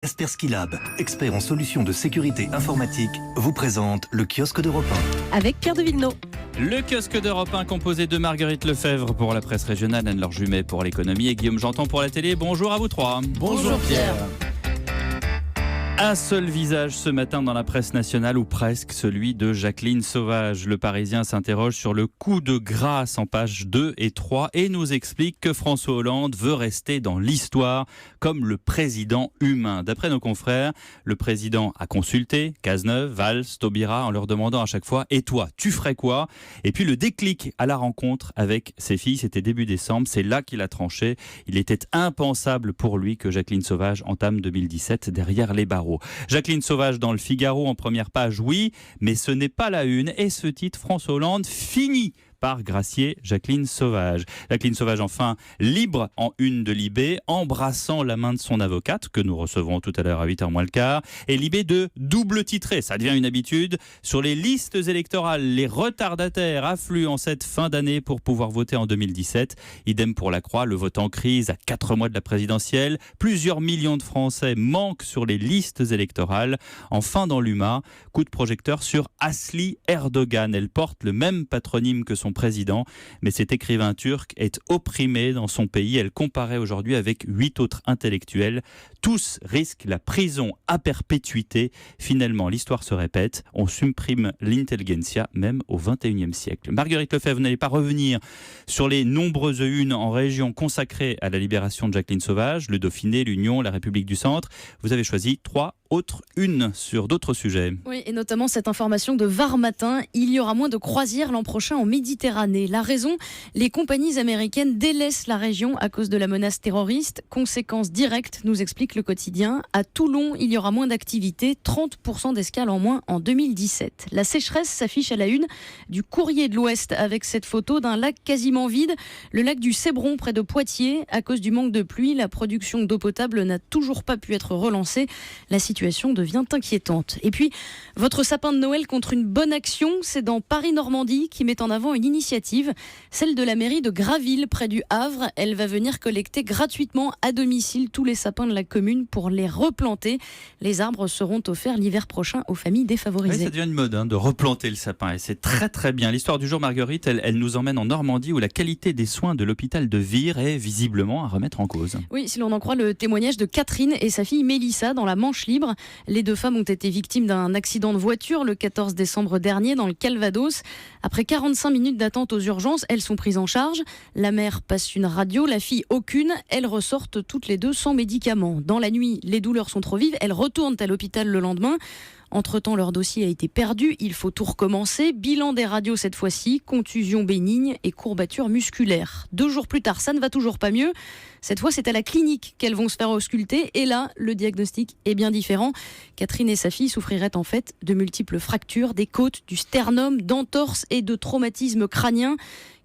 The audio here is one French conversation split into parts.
Kaspersky Lab, expert en solutions de sécurité informatique, vous présente le kiosque d'Europe 1. Avec Pierre de Villeneuve. Le kiosque d'Europe 1 composé de Marguerite Lefebvre pour la presse régionale, Anne-Laure Jumet pour l'économie et Guillaume Janton pour la télé. Bonjour à vous trois. Bonjour Pierre. Un seul visage ce matin dans la presse nationale, ou presque, celui de Jacqueline Sauvage. Le Parisien s'interroge sur le coup de grâce en pages 2 et 3 et nous explique que François Hollande veut rester dans l'histoire comme le président humain. D'après nos confrères, le président a consulté Cazeneuve, Valls, Taubira en leur demandant à chaque fois « Et toi, tu ferais quoi ?» Et puis le déclic à la rencontre avec ses filles, c'était début décembre, c'est là qu'il a tranché. Il était impensable pour lui que Jacqueline Sauvage entame 2017 derrière les barreaux. Jacqueline Sauvage dans le Figaro en première page, oui, mais ce n'est pas la une. Et ce titre, François Hollande finit par gracier Jacqueline Sauvage. Jacqueline Sauvage, enfin, libre en une de Libé, embrassant la main de son avocate, que nous recevrons tout à l'heure à 8h moins le quart, et Libé de double titré, ça devient une habitude. Sur les listes électorales, les retardataires affluent en cette fin d'année pour pouvoir voter en 2017. Idem pour la Croix, le vote en crise à 4 mois de la présidentielle. Plusieurs millions de Français manquent sur les listes électorales. Enfin, dans l'UMA, coup de projecteur sur Asli Erdogan. Elle porte le même patronyme que son président, mais cet écrivain turc est opprimé dans son pays. Elle comparait aujourd'hui avec 8 autres intellectuels. Tous risquent la prison à perpétuité. Finalement, l'histoire se répète. On supprime l'intelligentsia même au XXIe siècle. Marguerite Lefebvre, vous n'allez pas revenir sur les nombreuses unes en région consacrées à la libération de Jacqueline Sauvage, le Dauphiné, l'Union, la République du Centre. Vous avez choisi 3 autres unes sur d'autres sujets. Oui, et notamment cette information de Var Matin. Il y aura moins de croisières l'an prochain en Méditerranée. La raison, les compagnies américaines délaissent la région à cause de la menace terroriste. Conséquence directe, nous explique le quotidien. À Toulon, il y aura moins d'activités, 30% d'escales en moins en 2017. La sécheresse s'affiche à la une du Courrier de l'Ouest avec cette photo d'un lac quasiment vide, le lac du Cébron près de Poitiers. À cause du manque de pluie, la production d'eau potable n'a toujours pas pu être relancée. La situation devient inquiétante. Et puis, votre sapin de Noël contre une bonne action, c'est dans Paris-Normandie qui met en avant une initiative, celle de la mairie de Graville, près du Havre. Elle va venir collecter gratuitement à domicile tous les sapins de la commune pour les replanter. Les arbres seront offerts l'hiver prochain aux familles défavorisées. Oui, ça devient une mode de replanter le sapin et c'est très très bien. L'histoire du jour, Marguerite, elle nous emmène en Normandie où la qualité des soins de l'hôpital de Vire est visiblement à remettre en cause. Oui, si l'on en croit le témoignage de Catherine et sa fille Mélissa dans la Manche libre. Les 2 femmes ont été victimes d'un accident de voiture le 14 décembre dernier dans le Calvados. Après 45 minutes d'attente aux urgences, elles sont prises en charge. La mère passe une radio, la fille aucune. Elles ressortent toutes les 2 sans médicaments. Dans la nuit, les douleurs sont trop vives. Elles retournent à l'hôpital le lendemain. Entre-temps, leur dossier a été perdu. Il faut tout recommencer. Bilan des radios cette fois-ci, contusion bénigne et courbature musculaire. 2 jours plus tard, ça ne va toujours pas mieux. Cette fois, c'est à la clinique qu'elles vont se faire ausculter. Et là, le diagnostic est bien différent. Catherine et sa fille souffriraient en fait de multiples fractures des côtes, du sternum, d'entorses et de traumatismes crâniens.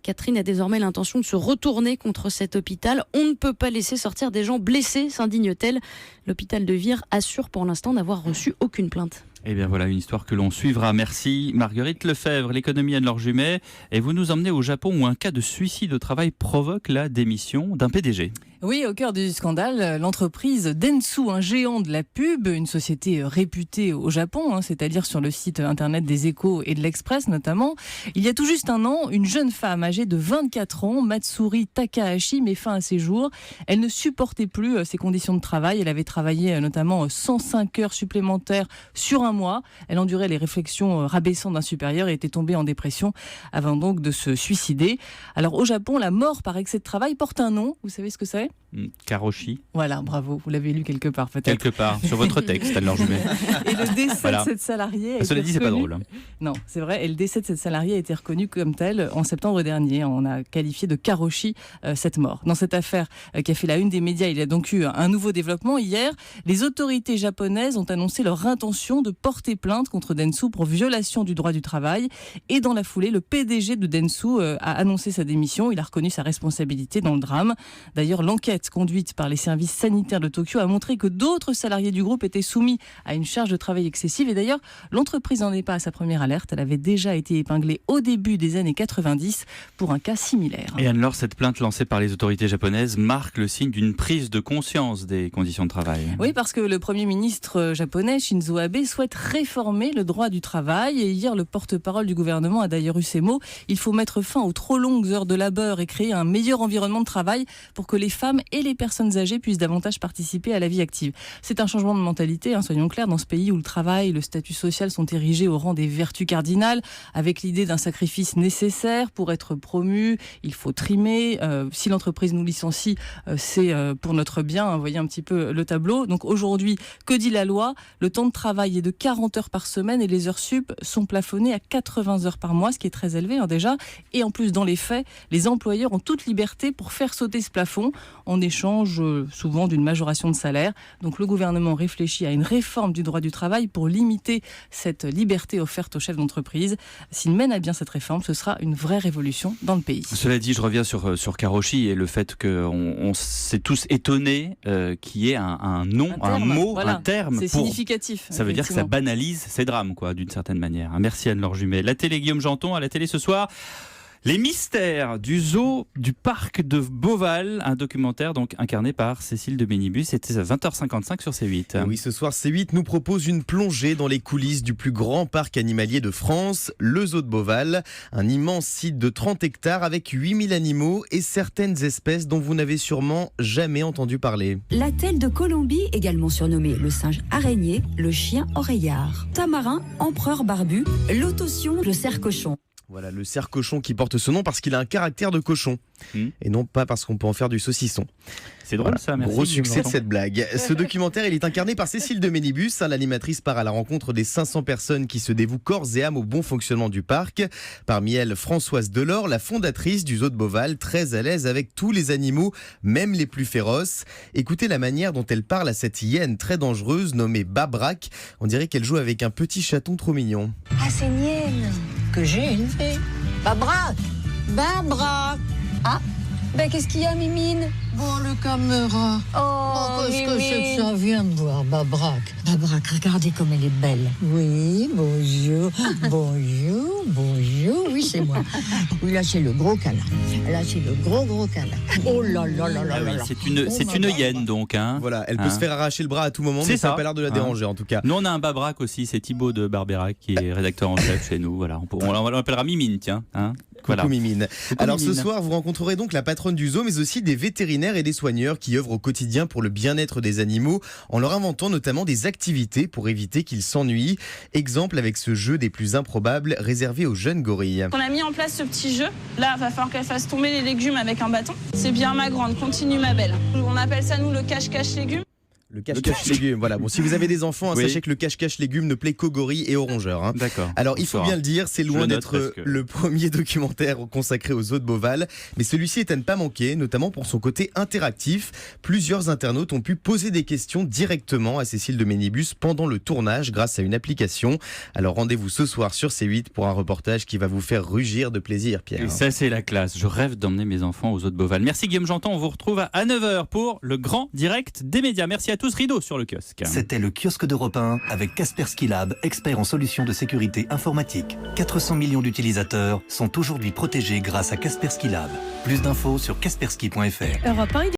Catherine a désormais l'intention de se retourner contre cet hôpital. On ne peut pas laisser sortir des gens blessés, s'indigne-t-elle. L'hôpital de Vire assure pour l'instant n'avoir reçu aucune plainte. Eh bien voilà une histoire que l'on suivra. Merci Marguerite Lefebvre, l'économie Anne-Laure Jumet. Et vous nous emmenez au Japon où un cas de suicide au travail provoque la démission d'un PDG. Oui, au cœur du scandale, l'entreprise Dentsu, un géant de la pub, une société réputée au Japon, c'est-à-dire sur le site internet des Échos et de l'Express notamment. Il y a tout juste un an, une jeune femme âgée de 24 ans, Matsuri Takahashi, met fin à ses jours. Elle ne supportait plus ses conditions de travail. Elle avait travaillé notamment 105 heures supplémentaires sur un mois. Elle endurait les réflexions rabaissantes d'un supérieur et était tombée en dépression avant donc de se suicider. Alors au Japon, la mort par excès de travail porte un nom. Vous savez ce que c'est ? Karoshi. Voilà, bravo. Vous l'avez lu quelque part peut-être. Quelque part, sur votre texte, Anne-Laure Jumet. Et le décès de cette salariée... Cela dit, c'est pas drôle. Non, c'est vrai. Et le décès de cette salariée a été reconnu comme tel en septembre dernier. On a qualifié de Karoshi cette mort. Dans cette affaire qui a fait la une des médias, il y a donc eu un nouveau développement. Hier, les autorités japonaises ont annoncé leur intention de porter plainte contre Dentsu pour violation du droit du travail. Et dans la foulée, le PDG de Dentsu a annoncé sa démission. Il a reconnu sa responsabilité dans le drame. D'ailleurs, L'enquête conduite par les services sanitaires de Tokyo a montré que d'autres salariés du groupe étaient soumis à une charge de travail excessive. Et d'ailleurs, l'entreprise n'en est pas à sa première alerte. Elle avait déjà été épinglée au début des années 90 pour un cas similaire. Et Anne-Laure, cette plainte lancée par les autorités japonaises marque le signe d'une prise de conscience des conditions de travail. Oui, parce que le Premier ministre japonais, Shinzo Abe, souhaite réformer le droit du travail. Et hier, le porte-parole du gouvernement a d'ailleurs eu ces mots. Il faut mettre fin aux trop longues heures de labeur et créer un meilleur environnement de travail pour que les femmes et les personnes âgées puissent davantage participer à la vie active. C'est un changement de mentalité, soyons clairs, dans ce pays où le travail, le statut social sont érigés au rang des vertus cardinales, avec l'idée d'un sacrifice nécessaire pour être promu. Il faut trimer. Si l'entreprise nous licencie, c'est pour notre bien. Voyez un petit peu le tableau. Donc aujourd'hui, que dit la loi ? Le temps de travail est de 40 heures par semaine et les heures sup sont plafonnées à 80 heures par mois, ce qui est très élevé déjà. Et en plus, dans les faits, les employeurs ont toute liberté pour faire sauter ce plafond en échange souvent d'une majoration de salaire. Donc le gouvernement réfléchit à une réforme du droit du travail pour limiter cette liberté offerte aux chefs d'entreprise. S'il mène à bien cette réforme, ce sera une vraie révolution dans le pays. Cela dit, je reviens sur Karoshi et le fait qu'on s'est tous étonnés qu'il y ait un nom, un mot, voilà, un terme. C'est significatif. Ça veut dire que ça banalise ces drames, d'une certaine manière. Merci Anne-Laure Jumet. La télé Guillaume Janton, à la télé ce soir. Les mystères du zoo du parc de Beauval, un documentaire donc incarné par Cécile de Bénibus. C'était à 20h55 sur C8. Et oui, ce soir, C8 nous propose une plongée dans les coulisses du plus grand parc animalier de France, le zoo de Beauval. Un immense site de 30 hectares avec 8000 animaux et certaines espèces dont vous n'avez sûrement jamais entendu parler. La telle de Colombie, également surnommée le singe araignée, le chien oreillard. Tamarin, empereur barbu, l'autotion, le cerf-cochon. Voilà, le cerf-cochon qui porte ce nom parce qu'il a un caractère de cochon. Et non pas parce qu'on peut en faire du saucisson. C'est drôle ça, merci. Gros succès de cette blague. Ce documentaire, il est incarné par Cécile de Bénibus. L'animatrice part à la rencontre des 500 personnes qui se dévouent corps et âme au bon fonctionnement du parc. Parmi elles, Françoise Delors, la fondatrice du zoo de Beauval, très à l'aise avec tous les animaux, même les plus féroces. Écoutez la manière dont elle parle à cette hyène très dangereuse nommée Babrac. On dirait qu'elle joue avec un petit chaton trop mignon. Ah, c'est une hyène que j'ai élevée. Babrac. Ah, ben qu'est-ce qu'il y a, Mimine? Bon, le caméra. Oh, qu'est-ce que c'est que Mimine. ça vient de voir, Babrac? Babrac, regardez comme elle est belle. Oui, bonjour, bonjour. Oui, c'est moi. Oui, là, c'est le gros câlin. Là, c'est le gros câlin. Oh là là là là Ah oui, là là. c'est une hyène donc. Voilà, elle peut se faire arracher le bras à tout moment, C'est mais ça n'a ça. pas l'air de la déranger en tout cas. Nous on a un Babrac aussi, c'est Thibaut de Barberac qui est rédacteur en chef chez nous. Voilà, on l'appellera Mimine, tiens. Voilà. Coucou Mimine. Alors Mimine. ce soir, vous rencontrerez donc la patronne du zoo, mais aussi des vétérinaires et des soigneurs qui œuvrent au quotidien pour le bien-être des animaux, en leur inventant notamment des activités pour éviter qu'ils s'ennuient. Exemple avec ce jeu des plus improbables réservé aux jeunes gorilles. On a mis en place ce petit jeu. Là, il va falloir qu'elle fasse tomber les légumes avec un bâton. C'est bien ma grande, continue ma belle. On appelle ça nous le cache-cache légumes. Le cache-cache légumes, voilà. Bon, si vous avez des enfants, Oui. sachez que le cache-cache légumes ne plaît qu'aux gorilles et aux rongeurs. D'accord. Alors, il faut bien le dire, c'est Je loin le note d'être parce que- le premier documentaire consacré aux zoo de Beauval, mais celui-ci est à ne pas manquer, notamment pour son côté interactif. Plusieurs internautes ont pu poser des questions directement à Cécile de Bénibus pendant le tournage grâce à une application. Alors, rendez-vous ce soir sur C8 pour un reportage qui va vous faire rugir de plaisir, Pierre. Et ça c'est la classe, je rêve d'emmener mes enfants aux zoo de Beauval. Merci Guillaume Janton, on vous retrouve à 9h pour le grand direct des médias. Merci à tous, rideau sur le kiosque. C'était le kiosque d'Europe 1 avec Kaspersky Lab, expert en solutions de sécurité informatique. 400 millions d'utilisateurs sont aujourd'hui protégés grâce à Kaspersky Lab. Plus d'infos sur kaspersky.fr. Europe 1,